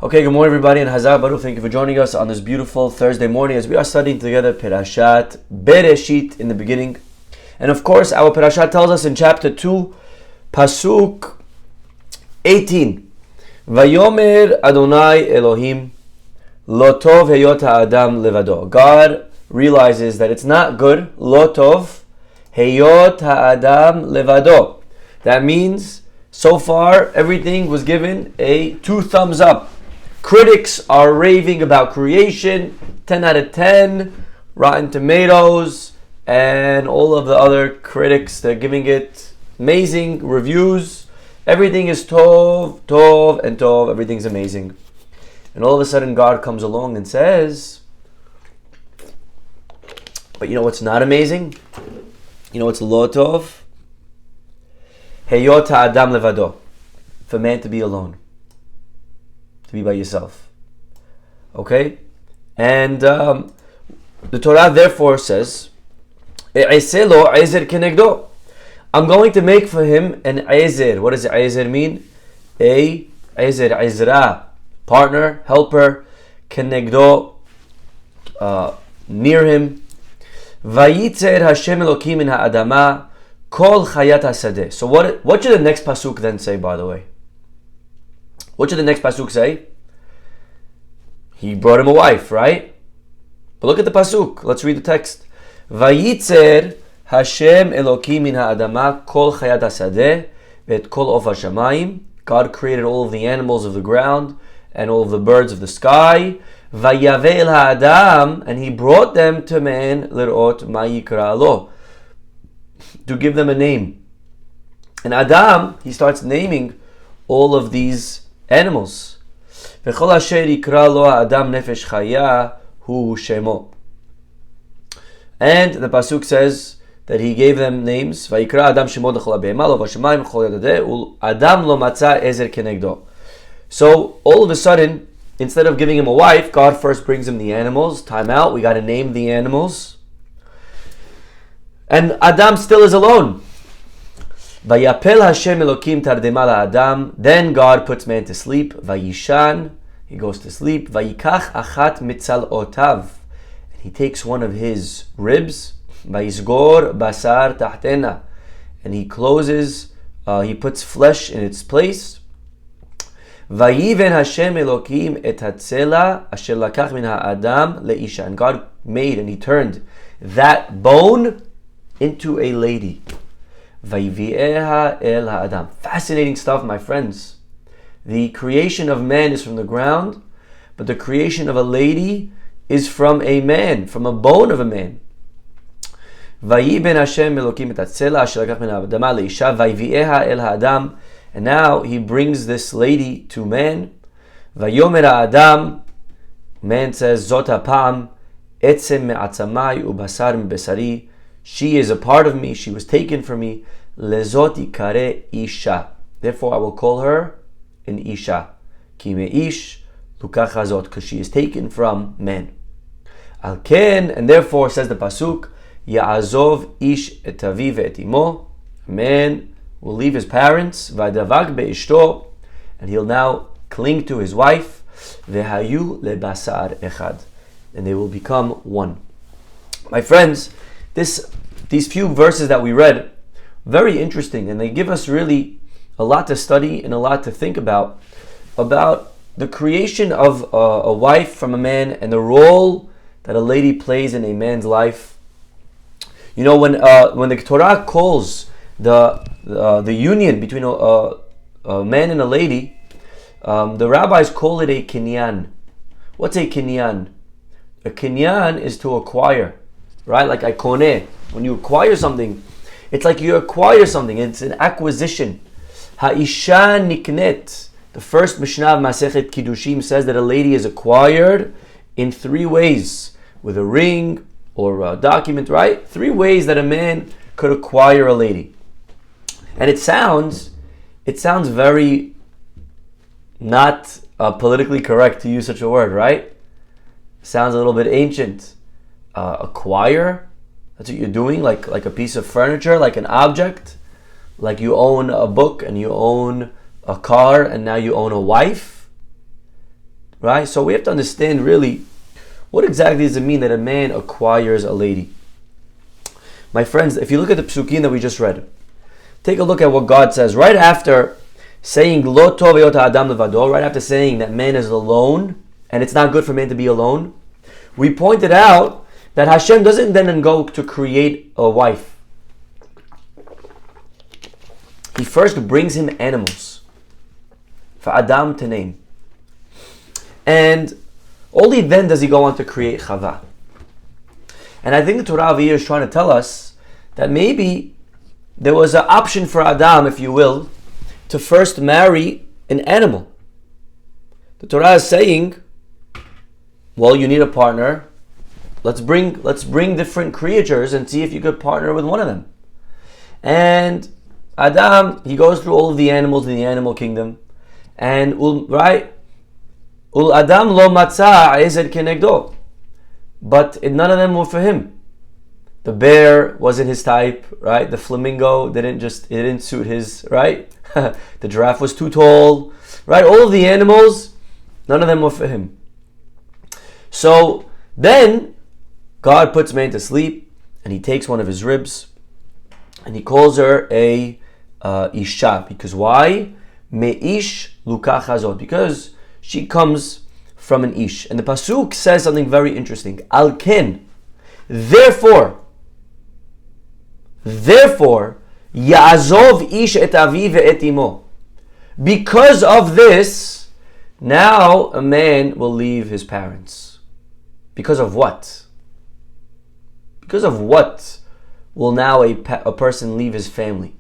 Okay, good morning everybody and Hazar Baruch. Thank you for joining us on this beautiful Thursday morning as we are studying together Perashat Beresheet in the beginning. And of course, our Perashat tells us in chapter 2, Pasuk 18, Vayomer Adonai Elohim Lo tov heyot ha'adam levado. God realizes that it's not good, Lo tov heyot ha'adam levado. That means so far everything was given a 2 thumbs up. Critics are raving about creation, 10 out of 10, Rotten Tomatoes, and all of the other critics, they're giving it amazing reviews. Everything is tov, tov, and tov. Everything's amazing. And all of a sudden God comes along and says, but you know what's not amazing? You know what's lo tov? Heyot ha'adam levado. For man to be alone. To be by yourself. Okay? And the Torah therefore says, I'm going to make for him an ezer. What does ezer mean? A ezer, ezra, partner, helper, kenegdo, near him. Vayitzer Hashem Elokim min ha'adama kol chayat hasadeh. So what should the next pasuk then say, by the way? What should the next pasuk say? He brought him a wife, right? But look at the pasuk. Let's read the text. Vayitzer Hashem Elokim min ha'adama kol chayat hasadeh ve'et kol of hashamayim. God created all of the animals of the ground and all of the birds of the sky. Vayavel ha'adam, and he brought them to man lirot ma'yikra lo, to give them a name. And Adam, he starts naming all of these animals. V'chol asher yikra lo ha'adam nefesh chaya hu shemo. And the pasuk says that he gave them names. Vayikra Adam shemo l'chol ha'behema lo v'shamayim l'chol yadadeh u'adam lo matza ezer kenegdo. So all of a sudden, instead of giving him a wife, God first brings him the animals. Time out, we got to name the animals. And Adam still is alone. Vayapel Hashem Elokim tardema la'adam. Then God puts man to sleep. Vayishan, he goes to sleep. Vayikach achat mitzalotav. And he takes one of his ribs. Vayisgor basar tahtena. And he closes, he puts flesh in its place. Vayiven Hashem Elokim et hatzela asher lakach min ha'adam leisha. And God made and he turned that bone into a lady. Vayivieha el ha'adam. Fascinating stuff, my friends. The creation of man is from the ground, but the creation of a lady is from a man, from a bone of a man. Vayiben Hashem Elokim et hatzela asher lakach min ha'adam leisha. Vayivieha el ha'adam. And now he brings this lady to man. Vayomer Adam, man says, Zot ha'pam, etzem me'atzamai ubasar me'besari. She is a part of me, she was taken from me. Lezot ikare isha. Therefore I will call her an isha. Ki me'ish lukach hazot, because she is taken from man. Al ken, and therefore says the pasuk, Ya'azov ish et aviv et imo. Man will leave his parents, v'adavak be'ishto, and he'll now cling to his wife, v'hayu lebasar echad, and they will become one. My friends, these few verses that we read, very interesting, and they give us really a lot to study and a lot to think about the creation of a wife from a man and the role that a lady plays in a man's life. You know, when the Torah calls the union between a man and a lady, the rabbis call it a kinyan. What's a kinyan? A kinyan is to acquire, right? Like I koneh. When you acquire something, it's like you acquire something. It's an acquisition. Ha'isha niknet. The first Mishnah of Masechet Kiddushim says that a lady is acquired in 3 ways. With a ring or a document, right? 3 ways that a man could acquire a lady. And it sounds very not politically correct to use such a word, right? Sounds a little bit ancient. Acquire? That's what you're doing? Like a piece of furniture, like an object? Like you own a book and you own a car and now you own a wife? right? So we have to understand really, what exactly does it mean that a man acquires a lady? My friends, if you look at the psukim that we just read, take a look at what God says right after saying Lo tov heyot ha'adam levado, right after saying that man is alone and it's not good for man to be alone. We pointed out that Hashem doesn't then go to create a wife. He first brings him animals for Adam to name, and only then does he go on to create Chava. And I think the Torah over here is trying to tell us that maybe there was an option for Adam, if you will, to first marry an animal. The Torah is saying, well, you need a partner. Let's bring different creatures and see if you could partner with one of them. And Adam, he goes through all of the animals in the animal kingdom, and right, Ul Adam lo matza ezed kenegdo, but none of them were for him. The bear wasn't his type, right? The flamingo didn't suit his, right? The giraffe was too tall, right? All of the animals, none of them were for him. So then God puts man to sleep, and he takes one of his ribs, and he calls her a Isha. Because why? Me'ish lukach hazot. Because she comes from an Ish. And the Pasuk says something very interesting. Al ken. Therefore, Ya'azov ish et avi ve'et imo. Because of this, now a man will leave his parents. Because of what? Because of what will now a person leave his family?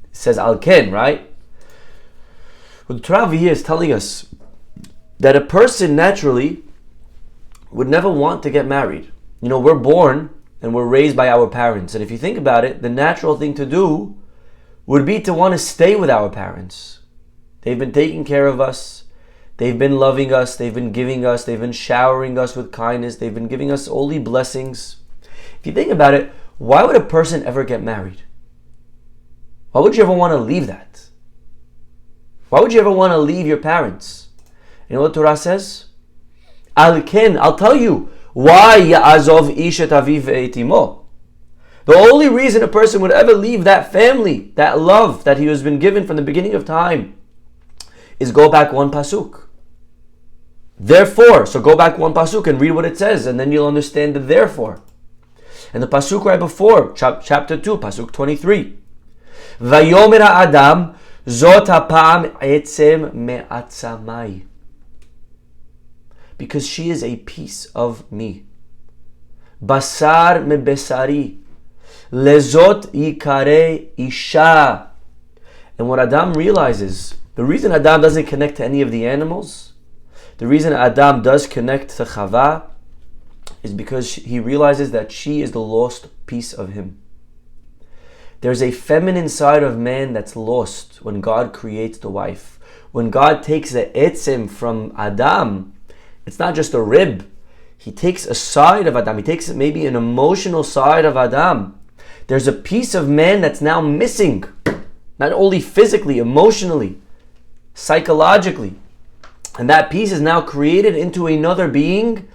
It says al ken, right? What the Torah here is telling us that a person naturally would never want to get married. You know, we're born and we're raised by our parents. And if you think about it, the natural thing to do would be to want to stay with our parents. They've been taking care of us. They've been loving us. They've been giving us. They've been showering us with kindness. They've been giving us all the blessings. If you think about it, why would a person ever get married? Why would you ever want to leave that? Why would you ever want to leave your parents? You know what Torah says? Al ken, I'll tell you why Ya'azov ish et aviv ve'et imo. The only reason a person would ever leave that family, that love that he has been given from the beginning of time, is go back one pasuk. Therefore, so go back one pasuk and read what it says, and then you'll understand the therefore. And the pasuk right before, chapter 2, pasuk 23. Vayomer Adam, zot hapa'am etzem me'atzamai. Because she is a piece of me. Basar me besari. Lezot yikare isha. And what Adam realizes, the reason Adam doesn't connect to any of the animals, the reason Adam does connect to Chava, is because he realizes that she is the lost piece of him. There's a feminine side of man that's lost when God creates the wife. When God takes the etzem from Adam, it's not just a rib. He takes a side of Adam. He takes maybe an emotional side of Adam. There's a piece of man that's now missing. Not only physically, emotionally, psychologically. And that piece is now created into another being.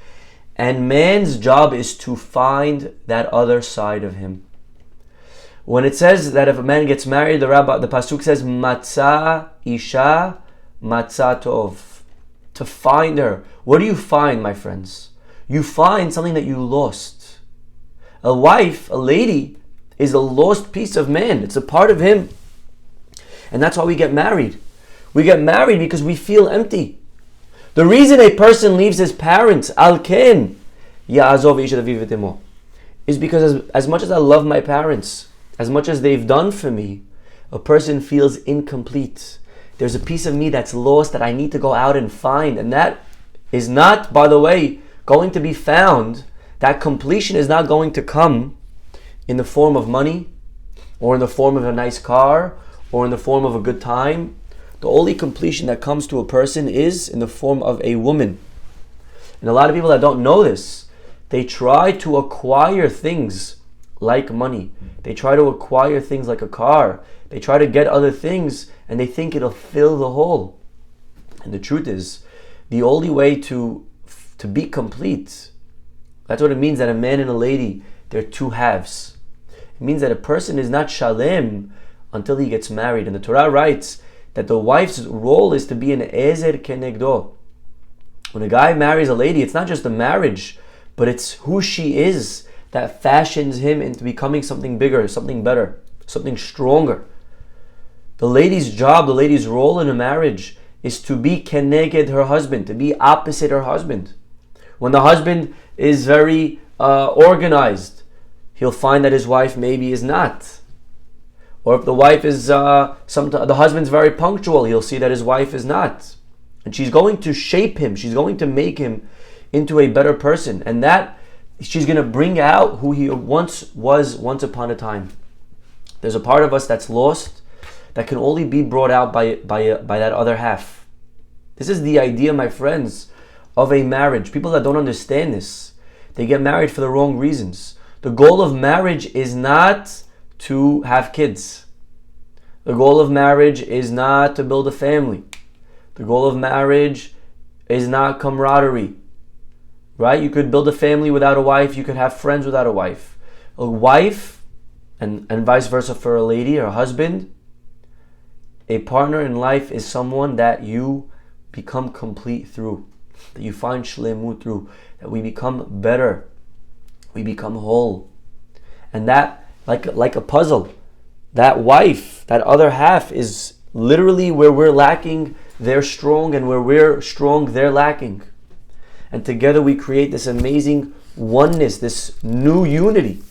And man's job is to find that other side of him. When it says that if a man gets married, the pasuk says, Matzah isha, matzah tov. To find her. What do you find, my friends? You find something that you lost. A wife, a lady, is a lost piece of man. It's a part of him. And that's why we get married. We get married because we feel empty. The reason a person leaves his parents, al ken, ya'azov ish et aviv ve'et imo, is because as much as I love my parents, as much as they've done for me, a person feels incomplete. There's a piece of me that's lost that I need to go out and find. And that is not, by the way, going to be found. That completion is not going to come in the form of money, or in the form of a nice car, or in the form of a good time. The only completion that comes to a person is in the form of a woman. And a lot of people that don't know this, they try to acquire things like money. They try to acquire things like a car. They try to get other things and they think it'll fill the hole. And the truth is, The only way to be complete, that's what it means that a man and a lady, they're two halves. It means that a person is not shalem until he gets married. And the Torah writes that the wife's role is to be an ezer kenegdo. When a guy marries a lady, it's not just the marriage, but it's who she is that fashions him into becoming something bigger, something better, something stronger. The lady's job, the lady's role in a marriage is to be keneged her husband, to be opposite her husband. When the husband is very organized, he'll find that his wife maybe is not. Or if the wife is, the husband's very punctual, he'll see that his wife is not. And she's going to shape him, she's going to make him into a better person. And that, she's going to bring out who he once upon a time. There's a part of us that's lost, that can only be brought out by that other half. This is the idea, my friends, of a marriage. People that don't understand this, they get married for the wrong reasons. The goal of marriage is not to have kids. The goal of marriage is not to build a family. The goal of marriage is not camaraderie. Right? You could build a family without a wife. You could have friends without a wife. A wife, and vice versa for a lady or a husband, a partner in life is someone that you become complete through, that you find shlemut through, that we become better, we become whole. And that, like a puzzle, that wife, that other half is literally where we're lacking, they're strong, and where we're strong, they're lacking. And together we create this amazing oneness, this new unity.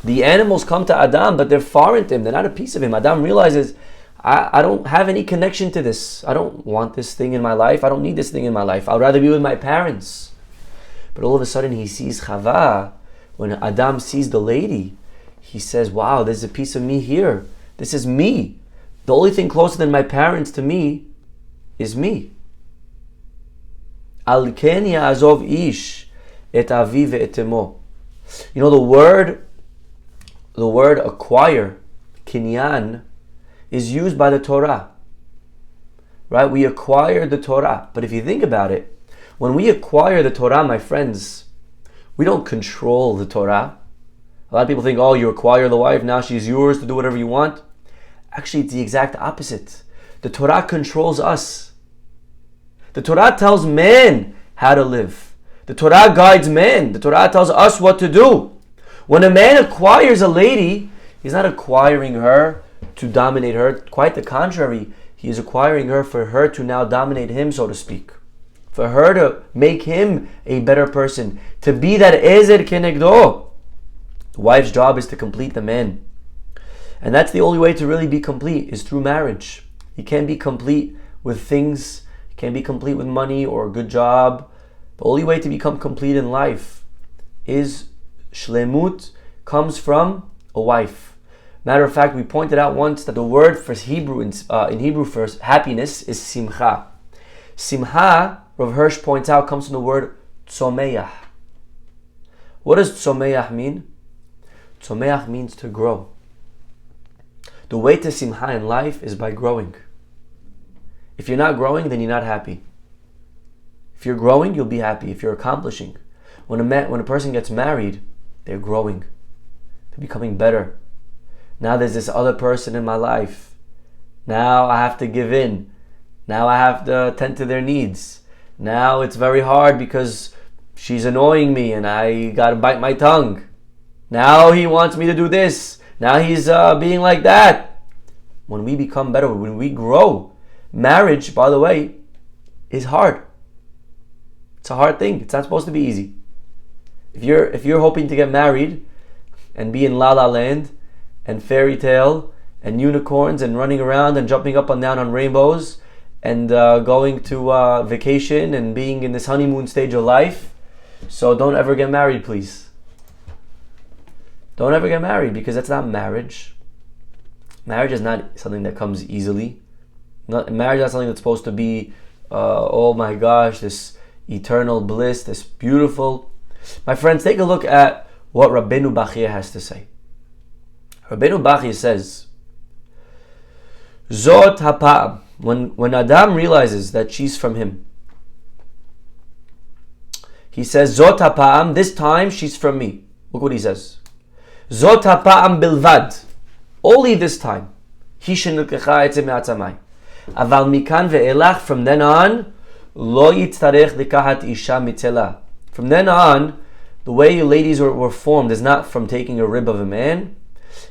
The animals come to Adam, but they're foreign to him, they're not a piece of him. Adam realizes, I don't have any connection to this. I don't want this thing in my life. I don't need this thing in my life. I'd rather be with my parents. But all of a sudden he sees Chava. When Adam sees the lady, he says, wow, there's a piece of me here. This is me. The only thing closer than my parents to me is me. Al ken ya'azov ish et aviv ve'et emo. You know, the word acquire, kinyan, is used by the Torah. Right? We acquire the Torah. But if you think about it, when we acquire the Torah, my friends, we don't control the Torah. A lot of people think, oh, you acquire the wife, now she's yours to do whatever you want. Actually, it's the exact opposite. The Torah controls us. The Torah tells man how to live. The Torah guides man. The Torah tells us what to do. When a man acquires a lady, he's not acquiring her to dominate her. Quite the contrary. He is acquiring her for her to now dominate him, so to speak. For her to make him a better person. To be that ezer kenegdo. The wife's job is to complete the man. And that's the only way to really be complete, is through marriage. You can't be complete with things. You can't be complete with money or a good job. The only way to become complete in life is shlemut, comes from a wife. Matter of fact, we pointed out once that the word for Hebrew in Hebrew for happiness is simcha. Simcha, Rav Hirsch points out, comes from the word tzomeach. What does tzomeach mean? Tzomeach means to grow. The way to simcha in life is by growing. If you're not growing, then you're not happy. If you're growing, you'll be happy. If you're accomplishing. When a person gets married, they're growing. They're becoming better. Now there's this other person in my life. Now I have to give in. Now I have to attend to their needs. Now it's very hard because she's annoying me and I gotta bite my tongue. Now he wants me to do this. Now he's being like that. When we become better, when we grow, marriage, by the way, is hard. It's a hard thing. It's not supposed to be easy. If you're hoping to get married and be in La La Land and fairy tale and unicorns and running around and jumping up and down on rainbows and going to vacation and being in this honeymoon stage of life, so don't ever get married, please. Don't ever get married, because that's not marriage. Marriage is not something that comes easily. Marriage is not something that's supposed to be, oh my gosh, this eternal bliss, this beautiful. My friends, take a look at what Rabbeinu Bachya has to say. Rabbeinu Bachya says, Zot hapa'am, when Adam realizes that she's from him, He says, Zot ha'pa'am, this time she's from me. Look what he says. Zot ha'pa'am bilvad. Only this time. Hi shenilkecha etzem me'atzamai. Aval mikan ve'elach, from then on, lo yitzarech likahat isha mitzela. From then on, the way you ladies were formed is not from taking a rib of a man.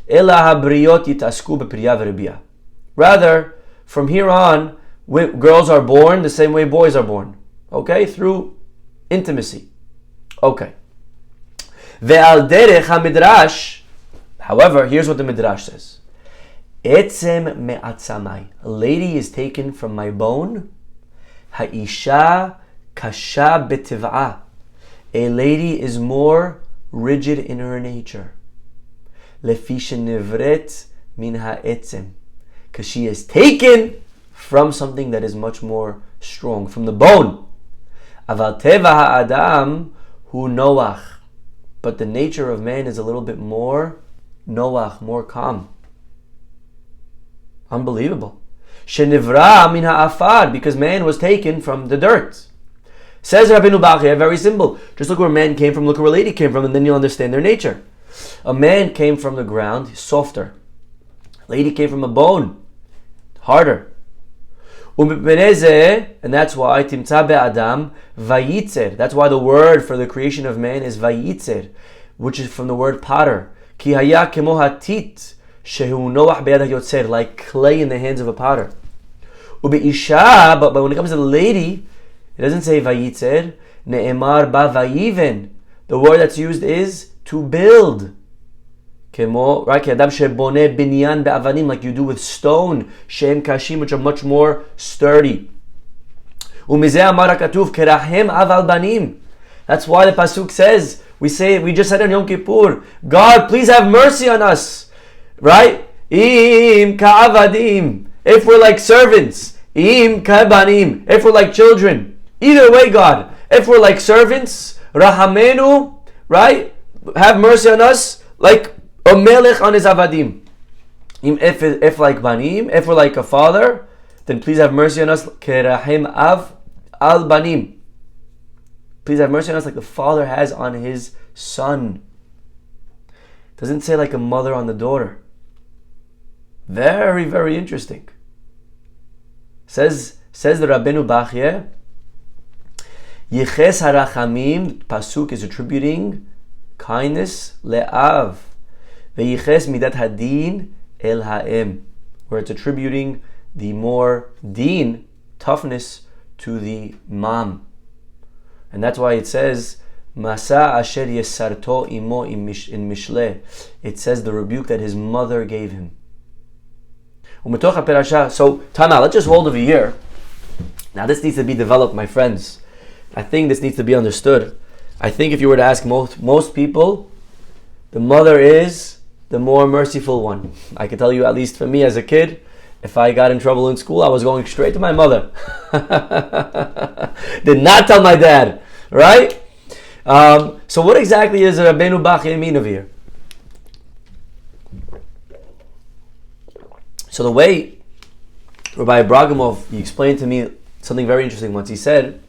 Ela habriot yitasku bepriya v'ribia. Rather, from here on, girls are born the same way boys are born. Okay? Through intimacy. Okay. Ve'al derech hamidrash. However, here's what the midrash says. Etzem me'atzamai. A lady is taken from my bone. Ha'isha kasha betiv'a. A lady is more rigid in her nature. Lefi shenivret min ha'etzem. Because she is taken from something that is much more strong, from the bone. Aval teva ha'adam hu noach. But the nature of man is a little bit more noach, more calm. Unbelievable. Shenivra min ha'afar, because man was taken from the dirt. Says Rabbeinu Bachya, very simple. Just look where man came from, look where a lady came from, and then you'll understand their nature. A man came from the ground, softer. A lady came from a bone, harder. And that's why timtza be'adam vayitzer. That's why the word for the creation of man is vayitzer, which is from the word potter. Ki haya kemo hatit shehu noach beyad hayotzer, like clay in the hands of a potter. Ubeisha, but when it comes to the lady, it doesn't say vayitzer. Ne'emar ba vayiven. The word that's used is to build. Kemo, right? Adam shebone binyan be'avanim, like you do with stone. Shem kashim, which are much more sturdy. Umizeh amar hakatuv kerahem aval banim. That's why the pasuk says, we just said on Yom Kippur, God, please have mercy on us, right? Im ka'avadim, if we're like servants. Im ka'banim, if we're like children. Either way, God, if we're like servants, rahamenu, right? Have mercy on us, like a melech on his avadim. If like banim, if we're like a father, then please have mercy on us, kerahim av al banim. Please have mercy on us like the father has on his son. Doesn't say like a mother on the daughter. Very, very interesting. Says the Rabbeinu Bachya, Yiches harachamim, pasuk is attributing kindness le'av. Ve'yiches midat hadin el ha'em, where it's attributing the more din, toughness, to the mom. And that's why it says, Masa asher yesarto imo in Mishle. It says the rebuke that his mother gave him. So, time out, let's just hold over here. Now this needs to be developed, my friends. I think this needs to be understood. I think if you were to ask most people, the mother is the more merciful one. I can tell you, at least for me as a kid, if I got in trouble in school, I was going straight to my mother. Did not tell my dad, right? So what exactly is Rabbeinu Bachya mean over here? So the way Rabbi Abragamov, he explained to me something very interesting once. He said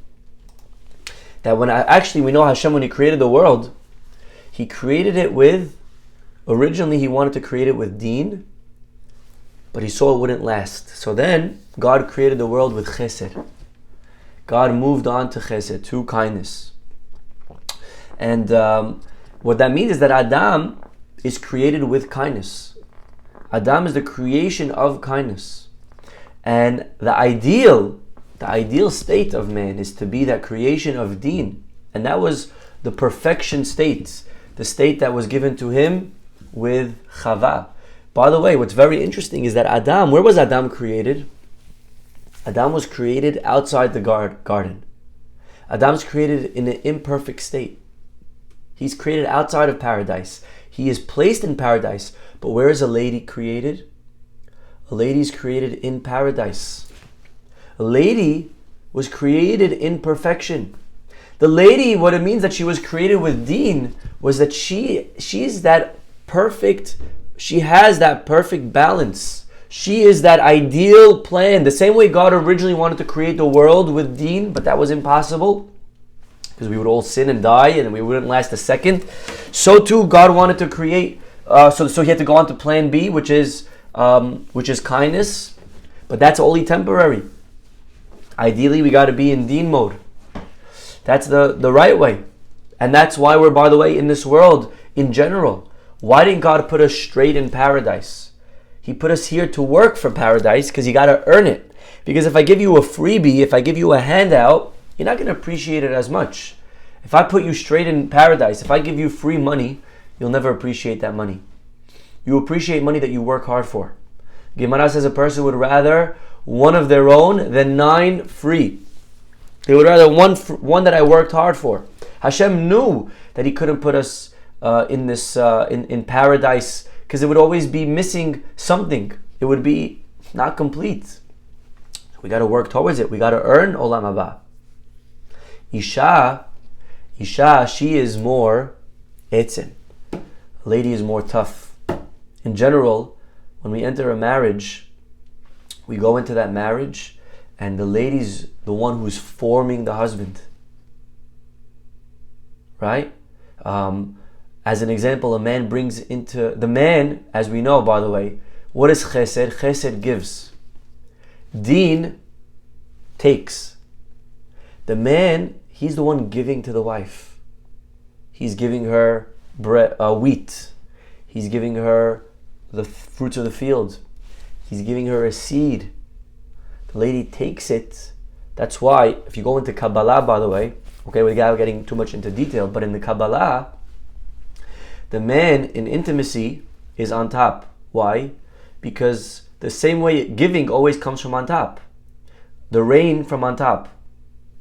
that we know Hashem, when he created the world, he created it with, originally he wanted to create it with deen, but he saw it wouldn't last. So then God created the world with chesed. God moved on to chesed, to kindness. And what that means is that Adam is created with kindness. Adam is the creation of kindness. And the ideal state of man is to be that creation of deen. And that was the perfection state, the state that was given to him with Chava. By the way, what's very interesting is that Adam, where was Adam created? Adam was created outside the garden. Adam's created in an imperfect state. He's created outside of paradise. He is placed in paradise. But where is a lady created? A lady is created in paradise. A lady was created in perfection. The lady, what it means that she was created with deen, was that she's that perfect, she has that perfect balance. She is that ideal plan. The same way God originally wanted to create the world with deen, but that was impossible. because we would all sin and die and we wouldn't last a second. So too, God wanted to create, so he had to go on to plan B, which is kindness, but that's only temporary. Ideally, we got to be in deen mode. That's the right way. And that's why we're, by the way, in this world in general. Why didn't God put us straight in paradise? He put us here to work for paradise because you got to earn it. Because if I give you a freebie, if I give you a handout, you're not going to appreciate it as much. If I put you straight in paradise, if I give you free money, you'll never appreciate that money. You appreciate money that you work hard for. Gemara says a person would rather one of their own than 9 free. They would rather one that I worked hard for. Hashem knew that He couldn't put us in this in paradise because it would always be missing something. It would be not complete. We got to work towards it. We got to earn Olam Haba. Isha, she is more etzin. A lady is more tough. In general, when we enter a marriage, we go into that marriage and the lady's the one who's forming the husband. Right? As an example, a man brings into... The man, as we know, by the way, what is chesed? Chesed gives. Deen takes. The man, he's the one giving to the wife. He's giving her wheat. He's giving her the fruits of the field. He's giving her a seed. The lady takes it. That's why, if you go into Kabbalah, by the way, okay, without getting too much into detail, but in the Kabbalah, the man in intimacy is on top. Why? Because the same way giving always comes from on top. The rain from on top.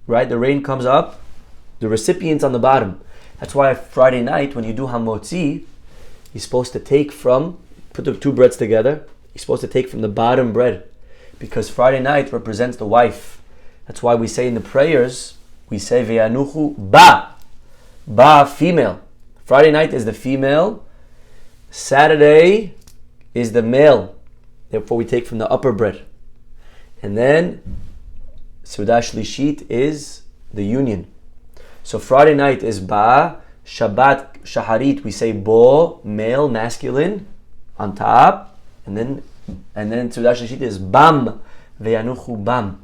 Right? The rain comes up, the recipient's on the bottom. That's why Friday night, when you do hamotzi, you're supposed to take from, put the two breads together, you're supposed to take from the bottom bread. Because Friday night represents the wife. That's why we say in the prayers, we say ve'anuchu ba. Ba, female. Friday night is the female. Saturday is the male. Therefore we take from the upper bread. And then Suda Shlishit is the union. So Friday night is ba. Shabbat, shaharit, we say bo, male, masculine, on top. And then Suda Shlishit is bam. Ve'anuchu bam.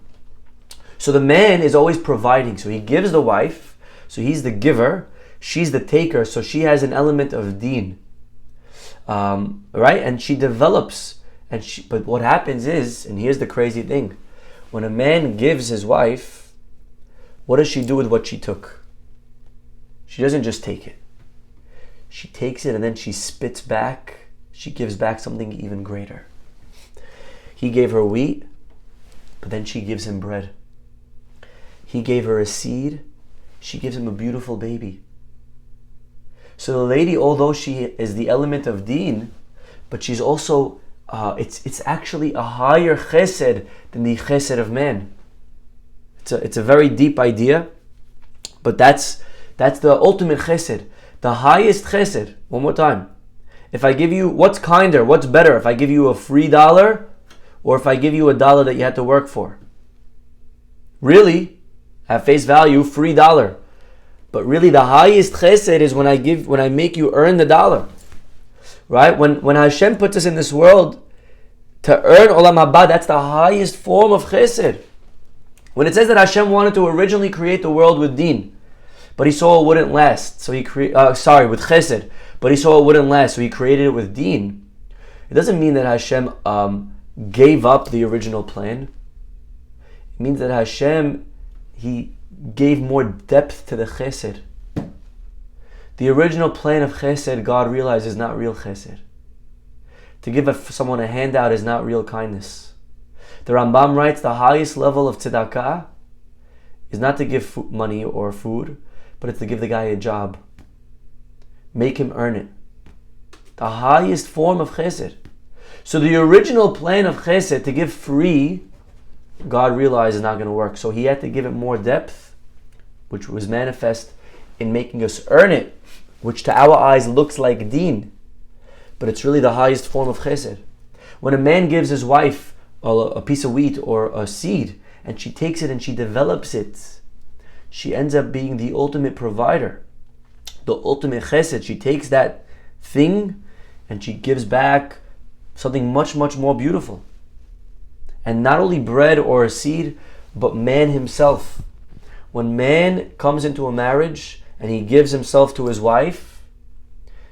So the man is always providing. So he gives the wife. So he's the giver. She's the taker. So she has an element of deen. Right? And she develops. But what happens is, and here's the crazy thing. When a man gives his wife, what does she do with what she took? She doesn't just take it. She takes it and then she spits back. She gives back something even greater. He gave her wheat, but then she gives him bread. He gave her a seed, she gives him a beautiful baby. So the lady, although she is the element of deen, but she's also, it's actually a higher chesed than the chesed of man. It's a very deep idea, but that's the ultimate chesed. The highest chesed, one more time. If I give you, what's kinder, what's better? If I give you a free dollar, or if I give you a dollar that you had to work for? Really, at face value, free dollar. But really the highest chesed is when I make you earn the dollar. Right? When Hashem puts us in this world to earn Olam Haba, that's the highest form of chesed. When it says that Hashem wanted to originally create the world with deen, but He saw it wouldn't last, so He with chesed, but He saw it wouldn't last, so He created it with deen. It doesn't mean that Hashem gave up the original plan. It means that Hashem, He gave more depth to the chesed. The original plan of chesed, God realized, is not real chesed. To give someone a handout is not real kindness. The Rambam writes the highest level of tzedakah is not to give money or food, but it's to give the guy a job. Make him earn it. The highest form of chesed. So the original plan of chesed, to give free, God realized is not going to work. So He had to give it more depth, which was manifest in making us earn it, which to our eyes looks like deen, but it's really the highest form of chesed. When a man gives his wife a piece of wheat or a seed, and she takes it and she develops it, she ends up being the ultimate provider, the ultimate chesed. She takes that thing and she gives back something much, much more beautiful. And not only bread or a seed, but man himself. When man comes into a marriage and he gives himself to his wife,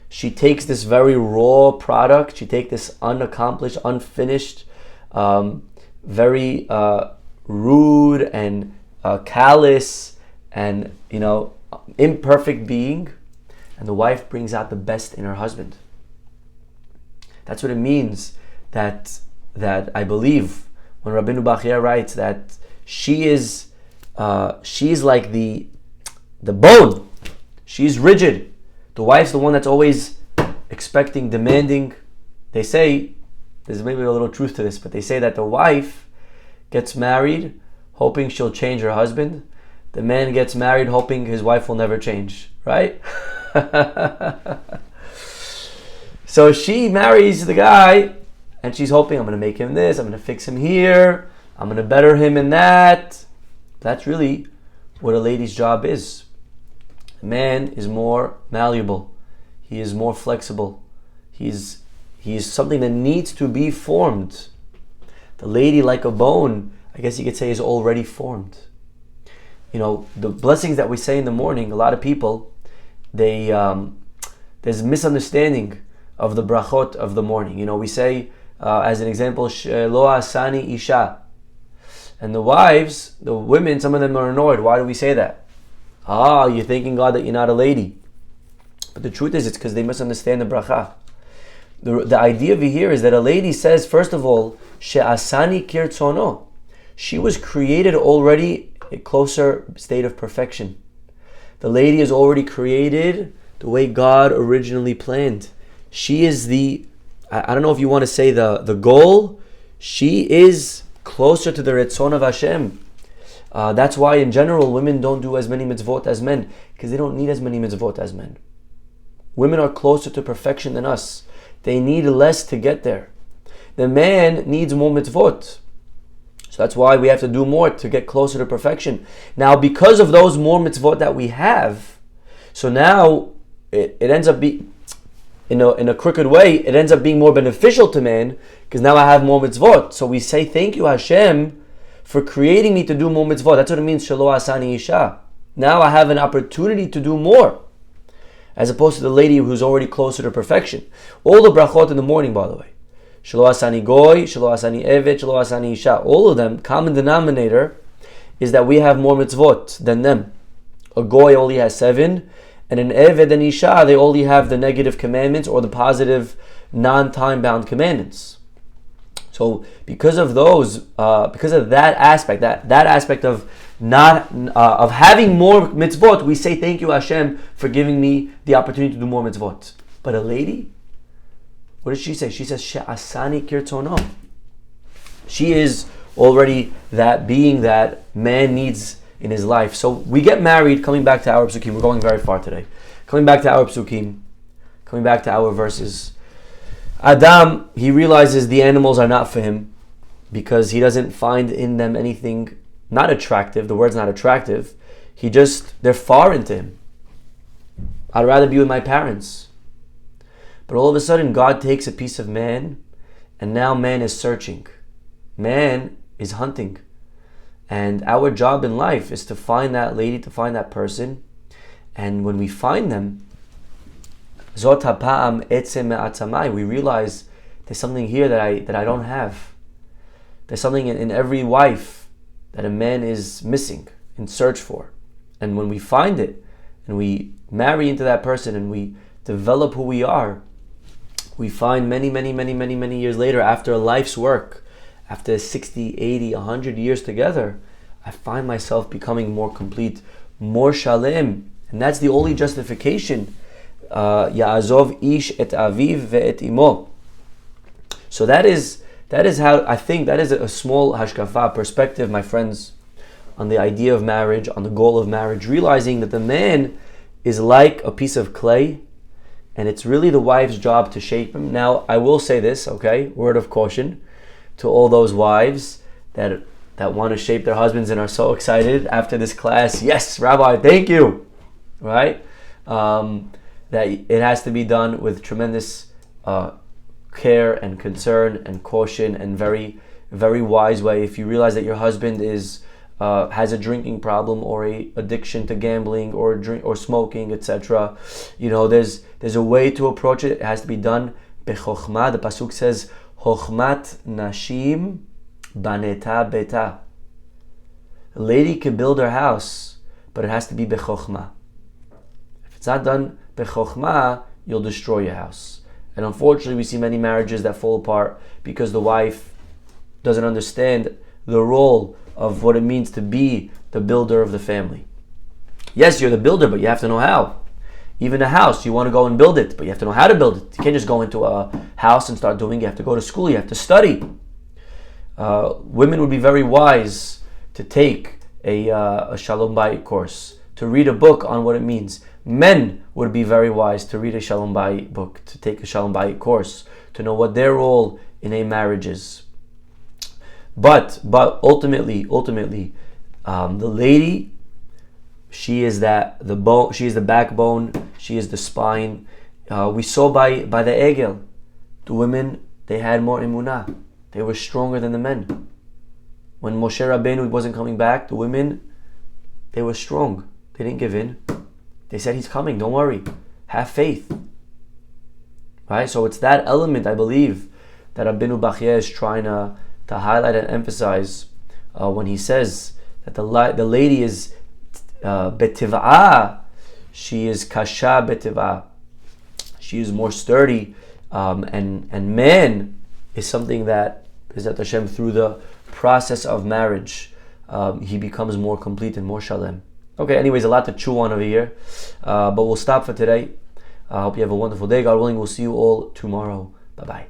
she takes this very raw product, she takes this unaccomplished, unfinished, very rude and callous and imperfect being, and the wife brings out the best in her husband. That's what it means that I believe when Rabbeinu Bachya writes that she's like the bone. She's rigid. The wife's the one that's always expecting, demanding. They say, there's maybe a little truth to this, but they say that the wife gets married hoping she'll change her husband. The man gets married hoping his wife will never change, right? So she marries the guy and she's hoping, I'm going to make him this, I'm going to fix him here, I'm going to better him in that. That's really what a lady's job is. A man is more malleable. He is more flexible. He is something that needs to be formed. The lady, like a bone, I guess you could say, is already formed. The blessings that we say in the morning, a lot of people, there's a misunderstanding of the brachot of the morning. We say, as an example, Lo asani isha. And the wives, the women, some of them are annoyed. Why do we say that? You're thanking God that you're not a lady. But the truth is, it's because they misunderstand the bracha. The idea over here is that a lady says, first of all, she'asani kirtzono. She was created already a closer state of perfection. The lady is already created the way God originally planned. She is I don't know if you want to say the goal. She is closer to the Ritzon of Hashem. That's why in general women don't do as many mitzvot as men, because they don't need as many mitzvot as men. Women are closer to perfection than us. They need less to get there. The man needs more mitzvot. So that's why we have to do more to get closer to perfection. Now, because of those more mitzvot that we have, so now it ends up being, in a crooked way, it ends up being more beneficial to man, because now I have more mitzvot. So we say, thank you Hashem for creating me to do more mitzvot. That's what it means, Shelo asani isha. Now I have an opportunity to do more, as opposed to the lady who's already closer to perfection. All the brachot in the morning, by the way, Shelo asani goy, Shelo asani evet, Shelo asani isha, all of them, common denominator is that we have more mitzvot than them. A goy only has 7, and an eved and isha, they only have the negative commandments or the positive non-time bound commandments. So because of those, because of that aspect, that aspect of not of having more mitzvot, we say thank you Hashem for giving me the opportunity to do more mitzvot. But a lady, what does she say? She says she'asani kirtono. She is already that being that man needs in his life. So we get married, coming back to our psukim. We're going very far today. Coming back to our psukim, coming back to our verses. Adam, he realizes the animals are not for him because he doesn't find in them anything not attractive. The word's not attractive. They're foreign to him. I'd rather be with my parents. But all of a sudden, God takes a piece of man, and now man is searching. Man is hunting. And our job in life is to find that lady, to find that person. And when we find them, Zot ha'pa'am etzem me'atzamai, we realize there's something here that I don't have. There's something in every wife that a man is missing, in search for. And when we find it, and we marry into that person, and we develop who we are, we find many, many, many, many, many years later, after a life's work, after 60, 80, 100 years together, I find myself becoming more complete, more shalem. And that's the only justification. Ya'azov ish et aviv ve'et imo. So that is how I think, that is a small hashkafa perspective, my friends, on the idea of marriage, on the goal of marriage, realizing that the man is like a piece of clay, and it's really the wife's job to shape him. Now, I will say this, okay, word of caution, to all those wives that that want to shape their husbands and are so excited after this class. Yes, Rabbi, thank you. Right? That it has to be done with tremendous care and concern and caution and very, very wise way. If you realize that your husband has a drinking problem or a addiction to gambling or drink or smoking, etc., there's a way to approach it. It has to be done bechokhmah. The pasuk says, "Chokhmat nashim baneta beta." A lady can build her house, but it has to be bechokhmah. If it's not done bechokhmah, you'll destroy your house. And unfortunately, we see many marriages that fall apart because the wife doesn't understand the role of what it means to be the builder of the family. Yes, you're the builder, but you have to know how. Even a house, you want to go and build it, but you have to know how to build it. You can't just go into a house and start doing it. You have to go to school, you have to study. Women would be very wise to take a Shalom Bayit course, to read a book on what it means. Men would be very wise to read a Shalom Bayit book, to take a Shalom Bayit course, to know what their role in a marriage is. But ultimately, the lady, she is the bone. She is the backbone. She is the spine. We saw by the Egel, the women, they had more emunah. They were stronger than the men. When Moshe Rabbeinu wasn't coming back, the women, they were strong. They didn't give in. They said, "He's coming. Don't worry. Have faith." Right. So it's that element, I believe, that Rabbeinu Bachya is trying to highlight and emphasize when he says that the lady is betiv'ah, she is kasha betiv'ah, she is more sturdy, and man is something that B'ezrat Hashem, through the process of marriage, he becomes more complete and more shalem. Okay, anyways, a lot to chew on over here, but we'll stop for today. I hope you have a wonderful day. God willing, we'll see you all tomorrow. Bye-bye.